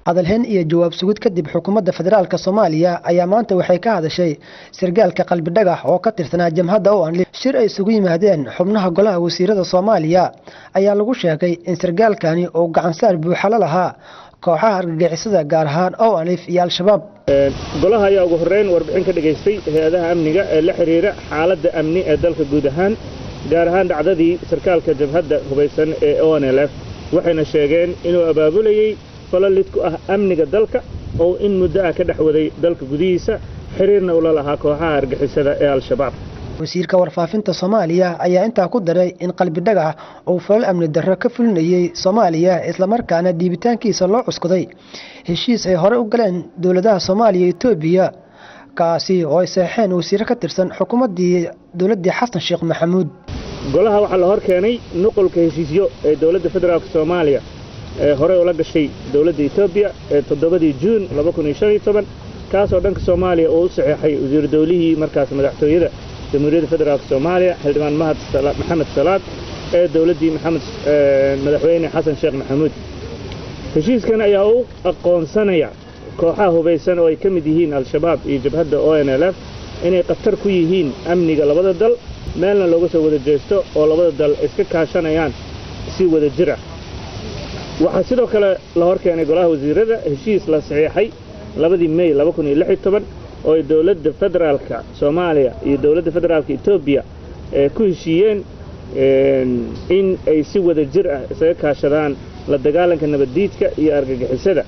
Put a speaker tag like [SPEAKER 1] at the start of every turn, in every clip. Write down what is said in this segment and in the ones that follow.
[SPEAKER 1] hadalhayn iyo jawaab sugid kadib xukuumadda federaalka Soomaaliya ayaa maanta waxay ka hadashay sargaalka qalbi dhagax oo ka tirsanaa jamhadda ONLF shir ay isugu yimaadeen xubnaha golaha wasiirada Soomaaliya ayaa lagu sheegay in sargaalkani uu gacan saar buuxa la lahaa kooxaha argagixisada gaar ahaan ONLF iyo Al-Shabaab.
[SPEAKER 2] golaha ayaa ugu horeyn warbixin ka dhageystay hay'adaha amniga ee la xiriira xaaladda amni ee dalka guud ahaan gaar ahaan dhacdadii sarkaalka jamhadda hubeysan ee ONLF waxayna sheegeen inuu abaabulayay falal ku ah amniga dalka oo in muddo ah ka dhaxwaday dalka gudihiisa xiriirna ula lahaa kooxaha argagixisada ee Al-Shabaab.
[SPEAKER 1] wasiirka warfaafinta Soomaaliya ayaa intaa ku daray in qalbi dhagax uu falal amni darro ka fulinayay Soomaaliya isla markaana diibitaankiisa loo cuskuday heshiis ay hore u galeen dawladaha Soomaaliya iyo Itoobiya kaasi oo ay saxeen wasiir ka tirsan xukuumadii dawladda Xasan Sheekh Maxamuud.
[SPEAKER 2] golaha waxa la hor keenay nuqulka heshiisyo ee dawladda federaalka Soomaaliya hore ula gashay dawladda Itoobiya ee 7 Juun 2015 kaas oo dhanka Soomaaliya oo u saxeexay wasiir dawlihii markaas madaxtooyada jamhuuriyadda federaalka Soomaaliya xildhibaan Maxamed Salaad ee dawladdii madaxweyne Xasan Sheekh Maxamuud. heshiiskan ayaa u aqoonsanaya kooxaha hubeysan oo ay ka mid yihiin Al-Shabaab iyo jabhadda ONLF inay qatar ku yihiin amniga labada dal meelna looga soo wada jeesto oo labada dal iska kaashanayaan si wada jir ah. waxaa sidoo kale la hor keenay golaha wasiirada heshiis la saxeexay 2 May 2016 oo dawladda federaalka Soomaaliya iyo dawladda federaalka Itoobiya ku heshiiyeen in ay si wada jir ah isaga kaashadaan la dagaalanka nabaddiidka iyo argagixisada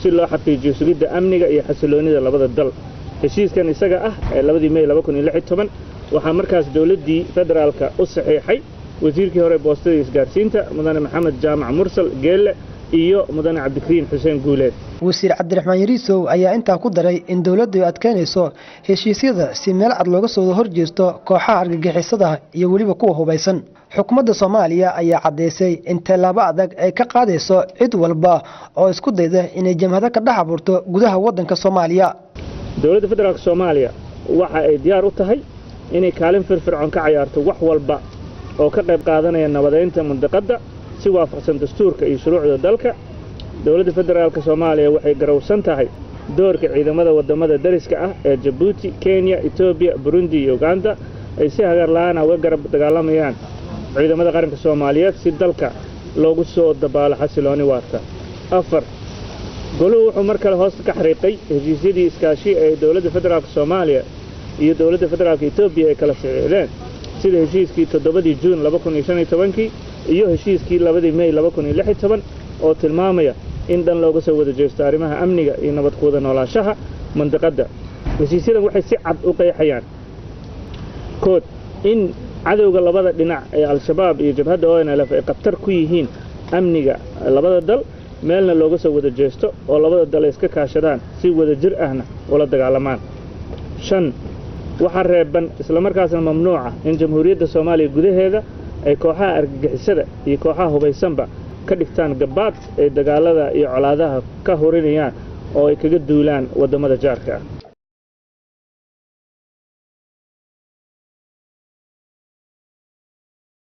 [SPEAKER 2] si loo xaqiijiyo sugidda amniga iyo xasiloonida labada dal. heshiiskan isaga ah 2 May 2016 waxaa markaas dawladdii federaalka u saxeexay wasiirkii hore boostada isgaarsiinta mudane Maxamed Jaamac Mursal Geelle iyo mudane Cabdikariin Xuseen Guuleed.
[SPEAKER 1] wasiir Cabdiraxmaan Yariisow ayaa intaa ku daray in dawladdu ay adkeynayso heshiisyada si meel cad looga soo horjeesto kooxaha argagixisada iyo waliba kuwa hubeysan. xukuumadda Soomaaliya ayaa cadeysay in tallaabo adag ay ka qaadayso cid walba oo isku dayda inay jamhada ka dhex abuurto gudaha waddanka Soomaaliya.
[SPEAKER 2] dawladda federaalka Soomaaliya waxa ay diyaar u tahay inay kaalin firfircoon ka ciyaarto wax walba oo ka qayb qaadanaya nabadeynta mandaqada si waafaqsan dastuurka iyo shuruucda dalka. dawladda federaalka Soomaaliya waxay garowsan tahay doorka ciidamada wadamada dariska ah ee Djibouti, Kenya, Ethiopia, Burundi iyo Uganda ay si hagar la'aan ah uga garab dagaalamayaan ciidamada qaranka Soomaaliyeed si dalka loogu soo dabaalo xasilooni waarta. 4 goluhu wuxuu mar kale hoos ka xariiqay heshiisyadii iskaashi ee dawladda federaalka Soomaaliya iyo dawladda federaalka Itoobiya ay kala saxeexdeen sida heshiiskii 7 Juun 2015 iyo heshiiskii 2 May 2016 oo tilmaamaya in dhan looga soo wada jeesto arrimaha amniga iyo nabad ku wada noolaanshaha mandaqada. heshiisyadan waxay si cad u qeexayaan kood in cadowga labada dhinac ee Al-Shabaab iyo jabhadda ONLF ay qatar ku yihiin amniga labada dal meelna looga soo wada jeesto oo labada dal iska kaashadaan si wada jir ahna ula dagaalamaan. 5 waxaa reeban isla markaasna mamnuuca in jamhuuriyadda Soomaaliya gudaheeda ay kooxaha argagixisada iyo kooxaha hubeysanba ka dhigtaan gabaad ay dagaalada iyo colaadaha ka horinayaan oo ay kaga duulaan wadamada jaarka ah.